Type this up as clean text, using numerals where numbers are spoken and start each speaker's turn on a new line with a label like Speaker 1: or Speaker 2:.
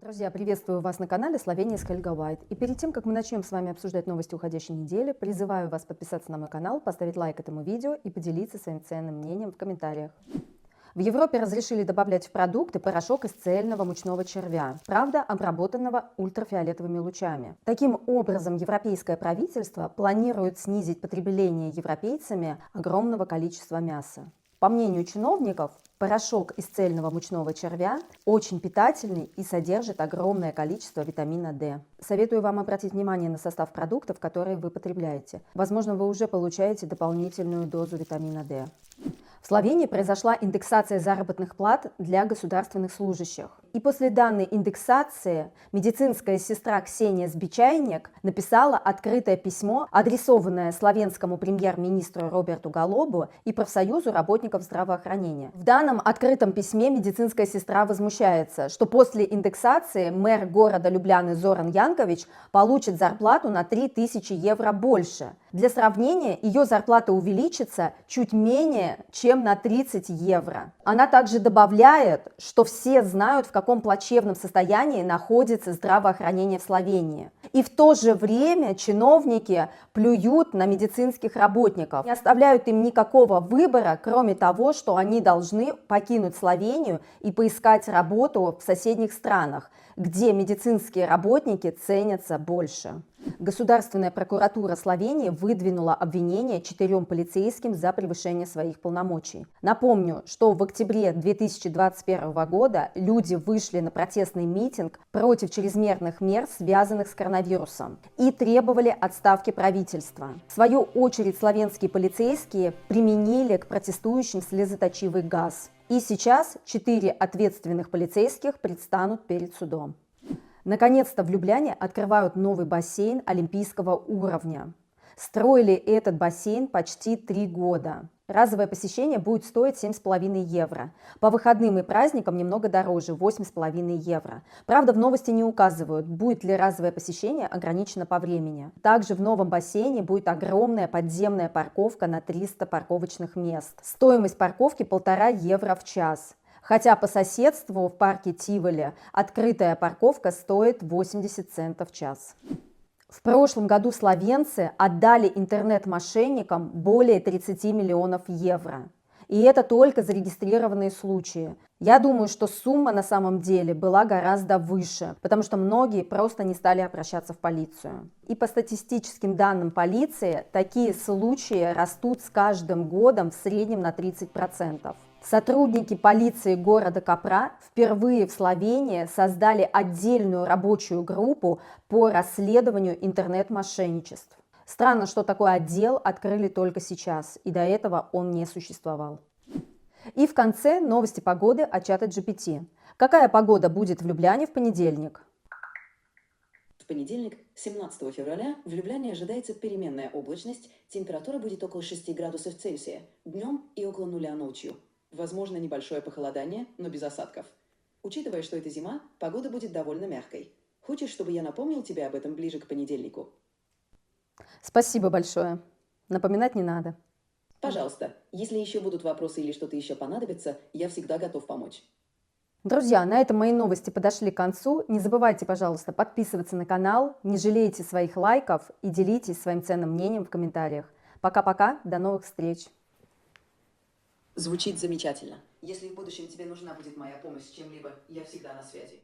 Speaker 1: Друзья, приветствую вас на канале Словения с Хельга Уайт. И перед тем, как мы начнем с вами обсуждать новости уходящей недели, призываю вас подписаться на мой канал, поставить лайк этому видео и поделиться своим ценным мнением в комментариях. В Европе разрешили добавлять в продукты порошок из цельного мучного червя, правда, обработанного ультрафиолетовыми лучами. Таким образом, европейское правительство планирует снизить потребление европейцами огромного количества мяса. По мнению чиновников, порошок из цельного мучного червя очень питательный и содержит огромное количество витамина D. Советую вам обратить внимание на состав продуктов, которые вы потребляете. Возможно, вы уже получаете дополнительную дозу витамина D. В Словении произошла индексация заработных плат для государственных служащих. И после данной индексации медицинская сестра Ксения Сбичайник написала открытое письмо, адресованное словенскому премьер-министру Роберту Голобу и профсоюзу работников здравоохранения. В данном открытом письме медицинская сестра возмущается, что после индексации мэр города Любляны Зоран Янкович получит зарплату на 3000 евро больше. Для сравнения, ее зарплата увеличится чуть менее, чем на 30 евро. Она также добавляет, что все знают, в каком плачевном состоянии находится здравоохранение в Словении. И в то же время чиновники плюют на медицинских работников, не оставляют им никакого выбора, кроме того, что они должны покинуть Словению и поискать работу в соседних странах, где медицинские работники ценятся больше. Государственная прокуратура Словении выдвинула обвинение 4 полицейским за превышение своих полномочий. Напомню, что в октябре 2021 года люди вышли на протестный митинг против чрезмерных мер, связанных с коронавирусом, и требовали отставки правительства. В свою очередь словенские полицейские применили к протестующим слезоточивый газ. И сейчас 4 ответственных полицейских предстанут перед судом. Наконец-то в Любляне открывают новый бассейн олимпийского уровня. Строили этот бассейн почти 3 года. Разовое посещение будет стоить 7,5 евро. По выходным и праздникам немного дороже – 8,5 евро. Правда, в новости не указывают, будет ли разовое посещение ограничено по времени. Также в новом бассейне будет огромная подземная парковка на 300 парковочных мест. Стоимость парковки 1,5 евро в час. Хотя по соседству в парке Тиволи открытая парковка стоит 80 центов в час. В прошлом году словенцы отдали интернет-мошенникам более 30 миллионов евро. И это только зарегистрированные случаи. Я думаю, что сумма на самом деле была гораздо выше, потому что многие просто не стали обращаться в полицию. И по статистическим данным полиции, такие случаи растут с каждым годом в среднем на 30%. Сотрудники полиции города Копра впервые в Словении создали отдельную рабочую группу по расследованию интернет-мошенничеств. Странно, что такой отдел открыли только сейчас, и до этого он не существовал. И в конце новости погоды от чата GPT. Какая погода будет в Любляне в понедельник?
Speaker 2: В понедельник, 17 февраля, в Любляне ожидается переменная облачность, температура будет около 6 градусов Цельсия, днем и около 0 ночью. Возможно небольшое похолодание, но без осадков. Учитывая, что это зима, погода будет довольно мягкой. Хочешь, чтобы я напомнил тебе об этом ближе к понедельнику?
Speaker 1: Спасибо большое. Напоминать не надо.
Speaker 2: Пожалуйста, если еще будут вопросы или что-то еще понадобится, я всегда готов помочь.
Speaker 1: Друзья, на этом мои новости подошли к концу. Не забывайте, пожалуйста, подписываться на канал, не жалейте своих лайков и делитесь своим ценным мнением в комментариях. Пока-пока, до новых встреч!
Speaker 2: Звучит замечательно. Если в будущем тебе нужна будет моя помощь с чем-либо, я всегда на связи.